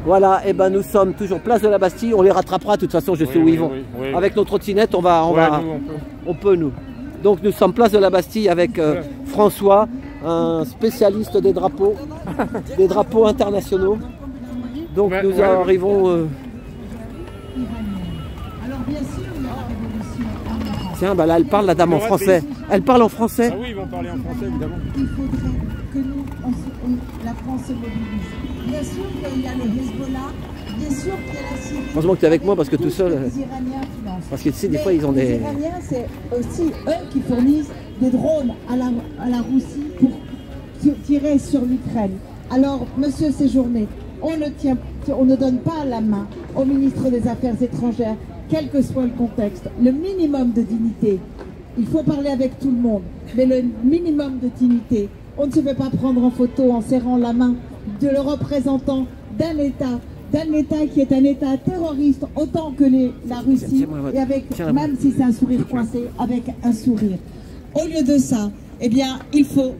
Voilà, et ben nous sommes toujours place de la Bastille, on les rattrapera, de toute façon je sais où ils vont. Oui. Avec nos trottinettes, on peut nous. Donc nous sommes place de la Bastille avec François, un spécialiste des drapeaux internationaux. Donc nous arrivons... Tiens, bah là elle parle la dame en français. Elle parle en français. Ah oui, ils vont parler en français évidemment. Il faudrait que nous, la France se mobilise. Bien sûr qu'il y a le Hezbollah, bien sûr qu'il y a la Syrie. Heureusement que tu es avec moi parce que tout seul... Les Iraniens financent. Parce que tu sais, des fois ils ont des... Les Iraniens, c'est aussi eux qui fournissent des drones à la Russie pour tirer sur l'Ukraine. Alors, monsieur Séjourné, on ne donne pas la main au ministre des Affaires étrangères, quel que soit le contexte. Le minimum de dignité, il faut parler avec tout le monde, mais le minimum de dignité, on ne se fait pas prendre en photo en serrant la main de le représentant d'un État qui est un État terroriste autant que la Russie, et avec, même si c'est un sourire coincé, avec un sourire. Au lieu de ça, eh bien, il faut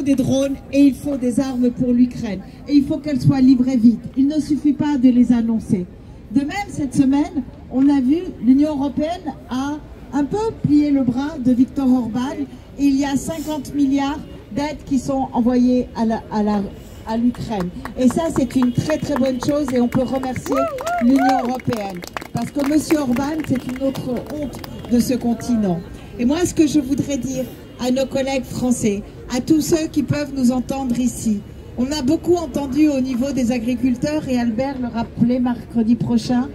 des drones et il faut des armes pour l'Ukraine. Et il faut qu'elles soient livrées vite. Il ne suffit pas de les annoncer. De même, cette semaine, on a vu l'Union européenne a un peu plié le bras de Viktor Orban. Il y a 50 milliards d'aides qui sont envoyées à l'Ukraine. Et ça, c'est une très très bonne chose et on peut remercier l'Union européenne. Parce que M. Orban, c'est une autre honte de ce continent. Et moi, ce que je voudrais dire à nos collègues français, à tous ceux qui peuvent nous entendre ici, on a beaucoup entendu au niveau des agriculteurs, et Albert le rappelait mercredi prochain,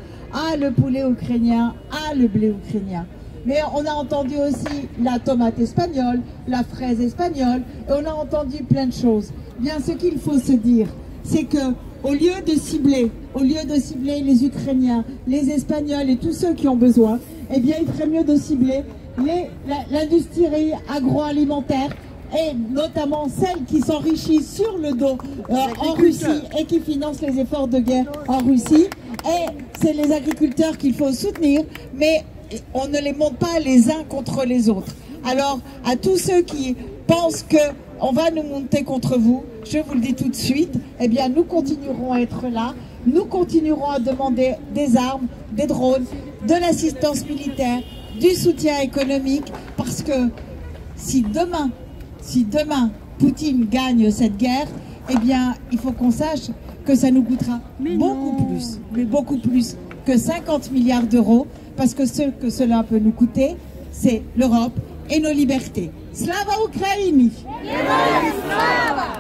le poulet ukrainien, le blé ukrainien. Mais on a entendu aussi la tomate espagnole, la fraise espagnole, et on a entendu plein de choses. Bien, ce qu'il faut se dire, c'est que au lieu de cibler les Ukrainiens, les Espagnols et tous ceux qui ont besoin, eh bien, il ferait mieux de cibler l'industrie agroalimentaire et notamment celles qui s'enrichissent sur le dos en Russie et qui financent les efforts de guerre en Russie. Et c'est les agriculteurs qu'il faut soutenir, mais on ne les monte pas les uns contre les autres. Alors, à tous ceux qui pensent qu'on va nous monter contre vous, je vous le dis tout de suite, eh bien, nous continuerons à être là, nous continuerons à demander des armes, des drones, de l'assistance militaire, du soutien économique, parce que si demain Poutine gagne cette guerre, eh bien, il faut qu'on sache que ça nous coûtera beaucoup plus que 50 milliards d'euros, parce que ce que cela peut nous coûter, c'est l'Europe et nos libertés. Slava Ukraini!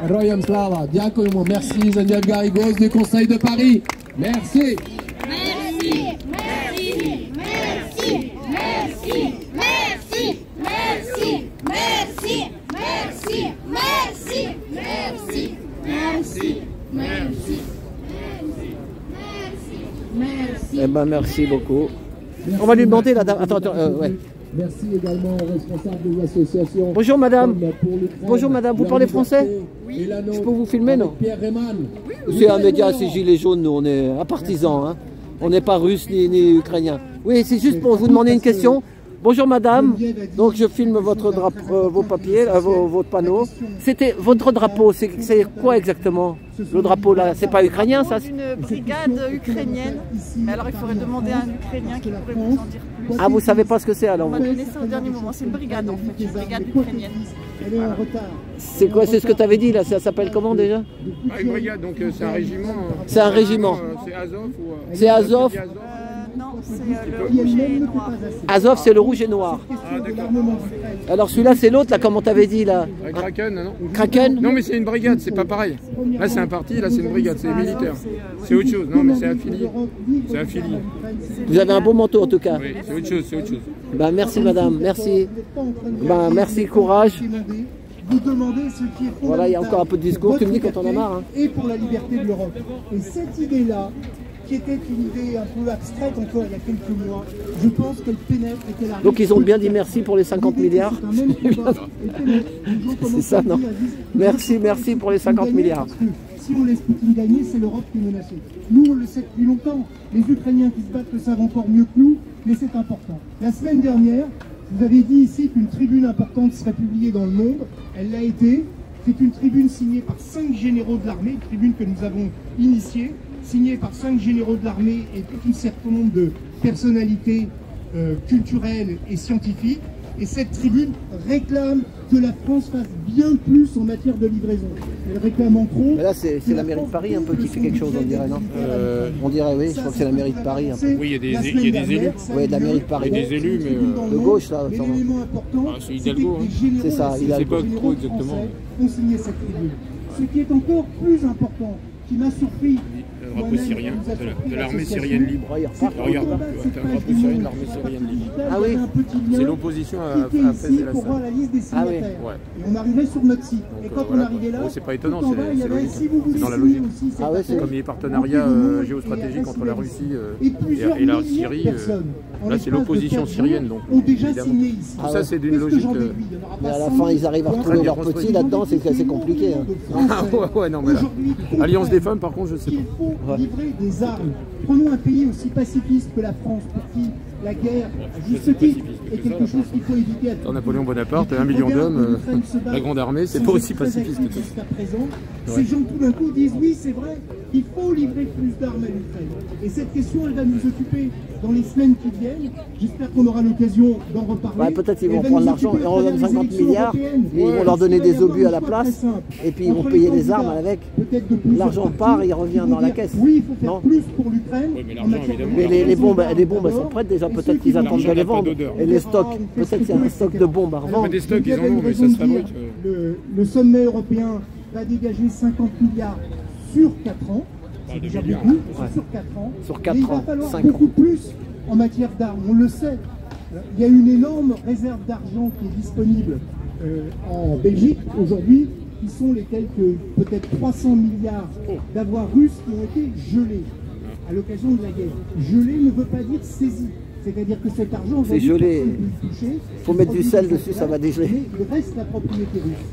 Royam Slava! Дякуємо. Merci Geneviève Garrigos du Conseil de Paris. Merci. Merci. Merci. Merci. Merci. Merci. Merci. Merci. Merci. Merci. Merci. Merci. Merci. Merci. Eh ben merci beaucoup. Merci. On va lui demander la dame. Attends, ouais. Merci également aux responsables des associations. Bonjour madame. Bonjour madame, vous parlez français? Oui. Je peux vous filmer, non? Pierre Rehman. C'est un média, c'est Gilets jaunes, nous on est un partisan. Hein. On n'est pas russe ni ukrainien. Oui, c'est juste pour vous demander une question. Bonjour madame, donc je filme votre drapeau, vos papiers, votre panneau. C'était votre drapeau, c'est quoi exactement? Le drapeau là, c'est pas ukrainien ça? C'est une brigade ukrainienne, mais alors il faudrait demander à un Ukrainien qui pourrait vous en dire plus. Ah, vous savez pas ce que c'est alors? On m'a donné ça au dernier moment, c'est une brigade en fait, une brigade ukrainienne. Voilà. C'est quoi, c'est ce que tu avais dit là, ça s'appelle comment déjà? Une brigade, donc c'est un régiment. C'est un régiment. C'est Azov ou... C'est Azov? Non, c'est le rouge et noir. Azov, c'est le rouge et noir. Ah d'accord. Alors celui-là, c'est l'autre là, comment t'avais dit là? Kraken, non? Kraken? Non mais c'est une brigade, c'est pas pareil. Là c'est un parti, là c'est une brigade, c'est militaire. C'est autre chose, non mais c'est affilié. C'est affilié. Vous avez un beau manteau en tout cas. Oui, c'est autre chose, c'est autre chose. Ben, merci madame, merci. Ben, merci, courage. Vous demandez ce qui est fondamental. Voilà, il y a encore un peu de discours, tu me dis quand on a marre. Hein. Et pour la liberté de l'Europe. Et cette idée-là, qui était une idée un peu abstraite encore il y a quelques mois, je pense qu'elle pénètre et qu'elle arrive. Donc ils ont bien dit merci pour les 50 milliards. C'est ça, non? Merci pour les 50 milliards. Si on laisse Poutine gagner, c'est l'Europe qui est menacée. Nous, on le sait depuis longtemps. Les Ukrainiens qui se battent le savent encore mieux que nous, mais c'est important. La semaine dernière, vous avez dit ici qu'une tribune importante serait publiée dans Le Monde. Elle l'a été. C'est une tribune signée par 5 généraux de l'armée, une tribune que nous avons initiée. signé par 5 généraux de l'armée et tout un certain nombre de personnalités culturelles et scientifiques. Et cette tribune réclame que la France fasse bien plus en matière de livraison. Elle réclame en trop. Mais là, c'est la mairie de Paris un peu qui fait quelque chose, on dirait, non? On dirait, oui, je crois que c'est la mairie de Paris un peu. Oui, il y a des élus. Oui, de la mairie de Paris. Il y a des élus, mais de gauche, là. Mais l'élément important, c'est Hidalgo. C'est ça, Hidalgo. Je sais pas trop exactement. Ont signé cette tribune. Ce qui est encore plus important, qui m'a surpris. Le drapeau syrien, de l'armée syrienne libre. Regarde, tu as un drapeau syrien de l'armée syrienne libre. Ah oui. C'est l'opposition à Fès el pour voir la liste des Ah oui. signataires. Ouais. Et on arrivait sur notre site. Et quand voilà, on arrivait là, bon, c'est pas étonnant, tout en bas, il y c'est avait, logique. si vous voulez C'est dans la signer logique. aussi cette Ah ouais, c'est affaire, Comme il y a partenariat rentrez-vous géostratégique entre la Russie plusieurs et la milliers de Syrie. personnes, en Là, c'est l'espace l'opposition de 4 syrienne, jours, donc ont déjà évidemment. signé ici. Tout ça, c'est d'une Qu'est-ce que logique. j'en déduis ? Il y en aura Mais pas à la 100 fin, ils arrivent à retrouver bien leur construit. petit là-dedans, c'est compliqué. Hein. Ah ouais, non, mais là. Alliance des femmes, par contre, je sais qu'il pas. faut livrer des armes. Prenons un pays aussi pacifiste que la France, pour qui la guerre, à juste titre, est quelque chose qu'il faut éviter à tout Dans prix. Napoléon Bonaparte, 1 million d'hommes, la grande armée, c'est pas aussi pacifiste que tout ça. Jusqu'à présent, ces gens tout d'un coup disent oui, c'est vrai, il faut livrer plus d'armes à l'Ukraine. Et cette question, elle va nous occuper dans les semaines qui viennent. J'espère qu'on aura l'occasion d'en reparler. Ouais, peut-être qu'ils vont Elle va prendre nous l'argent occuper et à on leur donne travers les 50 élections milliards européennes. et ils vont leur donner des obus à la place et puis ils vont payer les armes avec. L'argent part, il revient dans la caisse. Oui, il faut faire Non. plus pour l'Ukraine. Oui, mais l'argent, évidemment. Mais les bombes, elles sont prêtes déjà, peut-être qu'ils attendent de les vendre. Et les stocks, peut-être qu'il y a un stock de bombes à revendre. Des stocks, ils en ont, mais ça se fabrique. Le sommet européen va dégager 50 milliards sur 4 ans. C'est déjà beaucoup, sur 4 ans. Sur 4 Mais il va ans, falloir 5 beaucoup ans. plus en matière d'armes, on le sait. Il y a une énorme réserve d'argent qui est disponible en Belgique aujourd'hui, qui sont les quelques peut-être 300 milliards d'avoirs russes qui ont été gelés à l'occasion de la guerre. Gelé ne veut pas dire saisi. C'est-à-dire que cet argent, C'est gelé. Il Faut mettre du sel dessus, ça va dégeler. Mais il reste la propriété russe.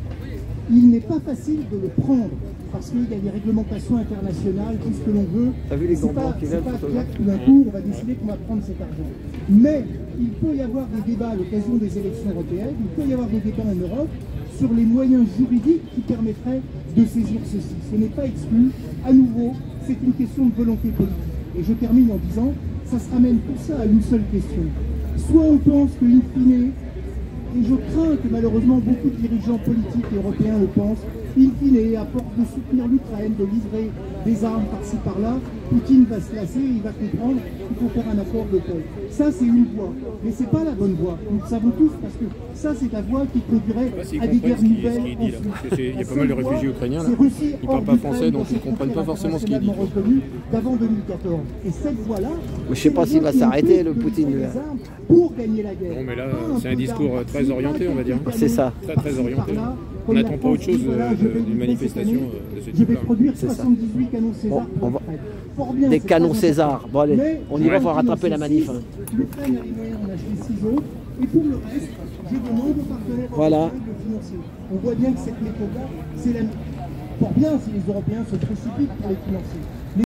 Il n'est pas facile de le prendre parce qu'il y a des réglementations internationales, tout ce que l'on veut. T'as vu les C'est gants pas, blancs qu'il a, c'est le pas photographe clair, tout d'un coup, on va décider qu'on va prendre cet argent. Mais il peut y avoir des débats à l'occasion des élections européennes, il peut y avoir des débats en Europe sur les moyens juridiques qui permettraient de saisir ceci. Ce n'est pas exclu. À nouveau, c'est une question de volonté politique. Et je termine en disant, ça se ramène tout ça à une seule question. Soit on pense que, in fine, et je crains que malheureusement beaucoup de dirigeants politiques européens le pensent, in fine, à force de soutenir l'Ukraine, de livrer des armes par-ci par-là, Poutine va se lasser et il va comprendre qu'il faut faire un accord de paix. Ça, c'est une voie, mais c'est pas la bonne voie. Nous le savons tous parce que ça, c'est la voie qui conduirait à des guerres nouvelles. Il dit là. Il y a pas mal de réfugiés ukrainiens là. Ils Ils parlent pas français, donc ils comprennent pas forcément ce qu'il dit. d'avant 2014. Et cette voie-là, Je sais pas s'il va s'arrêter, le Poutine. Lui. pour gagner la guerre. Bon, mais là, c'est un discours très orienté, on va dire. C'est ça. Très, très orienté. On n'attend pas autre chose d'une manifestation de ce Je vais type-là. produire C'est ça. 78 canons César. Bon, on va- Fort bien, Des c'est canons très César. important. Bon allez, Mais on y va, faut rattraper la manif. Hein. L'Ukraine a les moyens d'en acheter 6 autres. Et pour le reste, je demande aux partenaires Voilà. européens de le financer. On voit bien que cette méthode-là, c'est la... Fort bien si les Européens se précipitent pour les financer.